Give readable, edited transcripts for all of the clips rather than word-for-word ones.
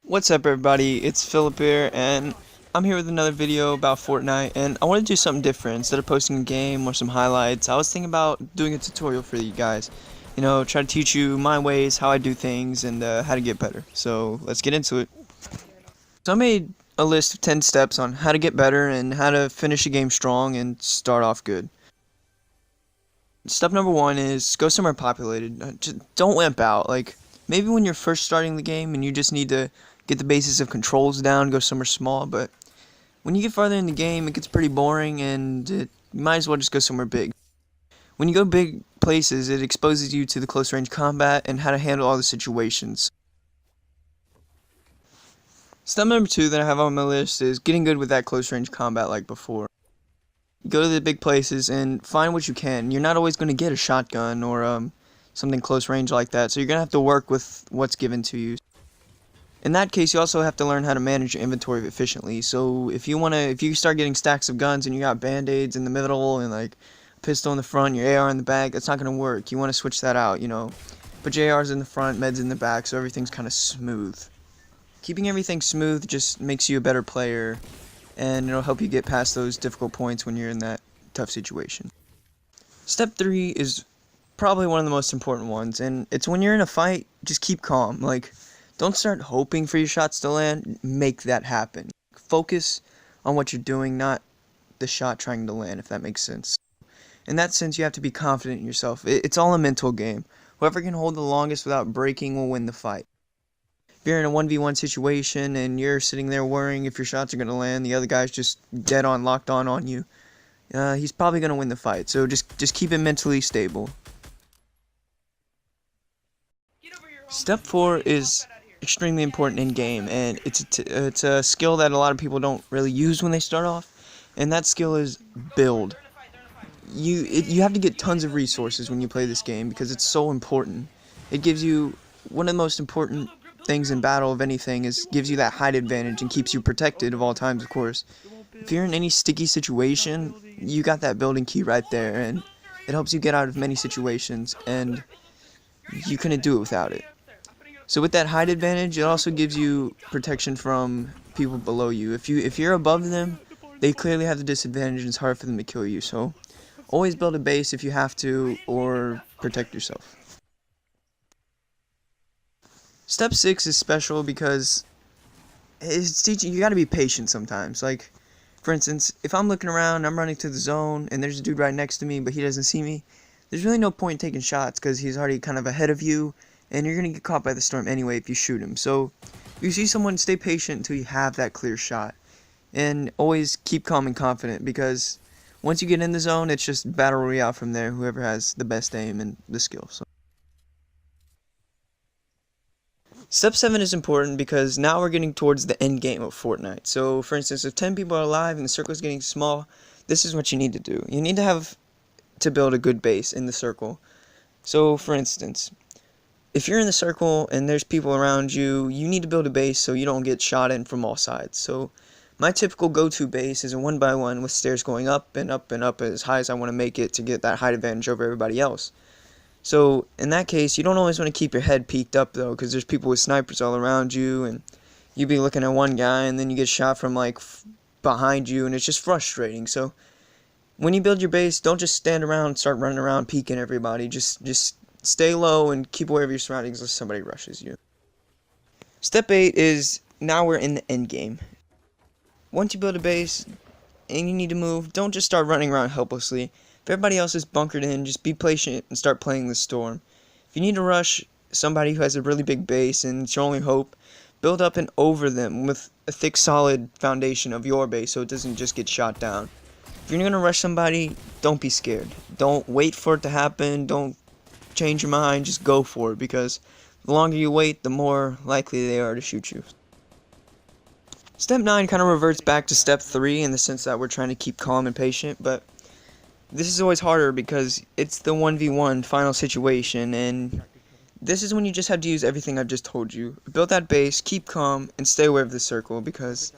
What's up everybody, it's Phillip here, and I'm here with another video about Fortnite, and I want to do something different. Instead of posting a game or some highlights, I was thinking about doing a tutorial for you guys. You know, try to teach you my ways, how I do things, and how to get better. So, let's get into it. So I made a list of 10 steps on how to get better and how to finish a game strong and start off good. Step number 1 is go somewhere populated. Just don't wimp out. Like, maybe when you're first starting the game and you just need to get the basis of controls down, go somewhere small, but when you get farther in the game, it gets pretty boring, and you might as well just go somewhere big. When you go big places, it exposes you to the close range combat and how to handle all the situations. Step number 2 that I have on my list is getting good with that close range combat like before. Go to the big places and find what you can. You're not always going to get a shotgun or something close range like that, so you're going to have to work with what's given to you. In that case, you also have to learn how to manage your inventory efficiently. So if you start getting stacks of guns and you got band-aids in the middle and like a pistol in the front, your AR in the back, that's not going to work. You want to switch that out, you know. Put your ARs in the front, meds in the back, so everything's kind of smooth. Keeping everything smooth just makes you a better player, and it'll help you get past those difficult points when you're in that tough situation. Step 3 is probably one of the most important ones, and it's when you're in a fight, just keep calm. Like, don't start hoping for your shots to land, make that happen. Focus on what you're doing, not the shot trying to land, if that makes sense. In that sense, you have to be confident in yourself. It's all a mental game. Whoever can hold the longest without breaking will win the fight. If you're in a 1v1 situation and you're sitting there worrying if your shots are going to land, the other guy's just dead on, locked on you, he's probably going to win the fight. So just keep it mentally stable. Step 4 is extremely important in game, and it's a skill that a lot of people don't really use when they start off, and that skill is build. You have to get tons of resources when you play this game because it's so important. It gives you one of the most important things in battle of anything is gives you that height advantage and keeps you protected of all times, of course. If you're in any sticky situation, you got that building key right there, and it helps you get out of many situations, and you couldn't do it without it. So with that height advantage, it also gives you protection from people below you. If you're above them, they clearly have the disadvantage and it's hard for them to kill you. So always build a base if you have to, or protect yourself. Step 6 is special because it's teaching you got to be patient sometimes. Like, for instance, if I'm looking around, I'm running to the zone, and there's a dude right next to me, but he doesn't see me, there's really no point in taking shots because he's already kind of ahead of you, and you're going to get caught by the storm anyway if you shoot him. So, if you see someone, stay patient until you have that clear shot. And always keep calm and confident, because once you get in the zone, it's just Battle Royale from there, whoever has the best aim and the skill. So. Step 7 is important because now we're getting towards the end game of Fortnite. So, for instance, if 10 people are alive and the circle is getting small, this is what you need to do. You need to build a good base in the circle. So, for instance, if you're in the circle and there's people around you, you need to build a base so you don't get shot in from all sides. So my typical go-to base is a 1x1 with stairs going up and up and up as high as I want to make it to get that height advantage over everybody else. So in that case, you don't always want to keep your head peeked up though, because there's people with snipers all around you, and you be looking at one guy and then you get shot from like behind you, and it's just frustrating. So when you build your base, don't just stand around and start running around peeking everybody. Just stay low and keep aware of your surroundings unless somebody rushes you. Step 8 is now we're in the end game. Once you build a base and you need to move, don't just start running around helplessly. If everybody else is bunkered in, just be patient and start playing the storm. If you need to rush somebody who has a really big base and it's your only hope, build up and over them with a thick, solid foundation of your base so it doesn't just get shot down. If you're going to rush somebody, don't be scared. Don't wait for it to happen. Don't change your mind, just go for it, because the longer you wait, the more likely they are to shoot you. Step 9 kind of reverts back to step 3 in the sense that we're trying to keep calm and patient, but this is always harder because it's the 1v1 final situation, and this is when you just have to use everything I've just told you. Build that base, keep calm, and stay aware of the circle, because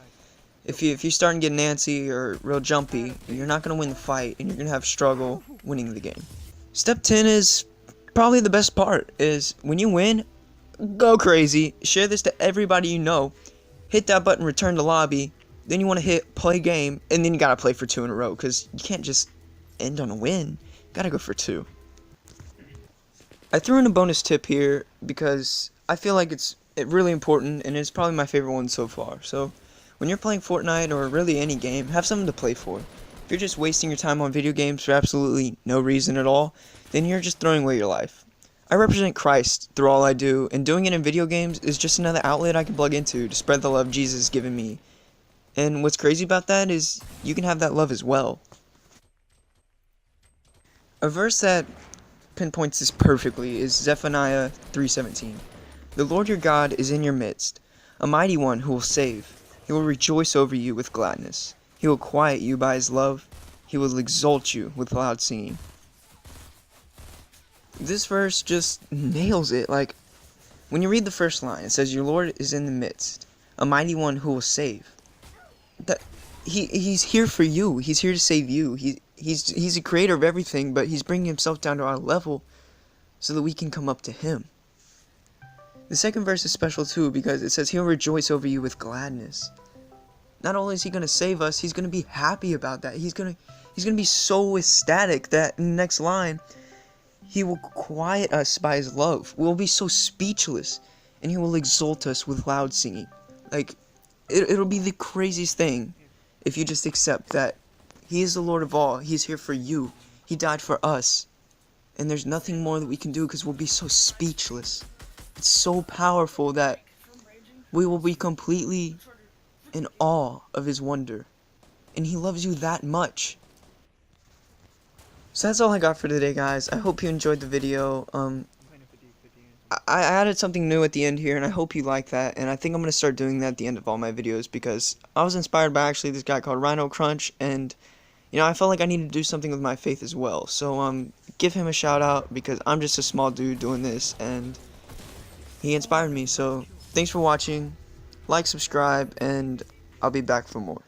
if you start and get antsy or real jumpy, you're not going to win the fight, and you're going to have struggle winning the game. Step 10 is probably the best part. Is when you win, go crazy, share this to everybody you know, hit that button, return to lobby, then you want to hit play game, and then you gotta play for 2 in a row, because you can't just end on a win, you gotta go for 2. I threw in a bonus tip here, because I feel like it's really important, and it's probably my favorite one so far. So, when you're playing Fortnite, or really any game, have something to play for. If you're just wasting your time on video games for absolutely no reason at all, then you're just throwing away your life. I represent Christ through all I do, and doing it in video games is just another outlet I can plug into to spread the love Jesus has given me. And what's crazy about that is you can have that love as well. A verse that pinpoints this perfectly is Zephaniah 3:17. The Lord your God is in your midst, a mighty one who will save. He will rejoice over you with gladness. He will quiet you by his love. He will exalt you with loud singing. This verse just nails it. Like, when you read the first line, it says, your Lord is in the midst, a mighty one who will save. That he's here for you. He's here to save you. He's the creator of everything, but he's bringing himself down to our level so that we can come up to him. The second verse is special too, because it says he'll rejoice over you with gladness. Not only is he going to save us, he's going to be happy about that. He's going to be so ecstatic that in the next line, he will quiet us by his love. We'll be so speechless, and he will exalt us with loud singing. Like, it'll be the craziest thing if you just accept that he is the Lord of all. He's here for you. He died for us. And there's nothing more that we can do because we'll be so speechless. It's so powerful that we will be completely in awe of his wonder. And he loves you that much. So that's all I got for today, guys. I hope you enjoyed the video. I added something new at the end here, and I hope you like that. And I think I'm going to start doing that at the end of all my videos, because I was inspired by actually this guy called Rhino Crunch, and you know, I felt like I needed to do something with my faith as well. So give him a shout out, because I'm just a small dude doing this, and he inspired me. So thanks for watching. Like, subscribe, and I'll be back for more.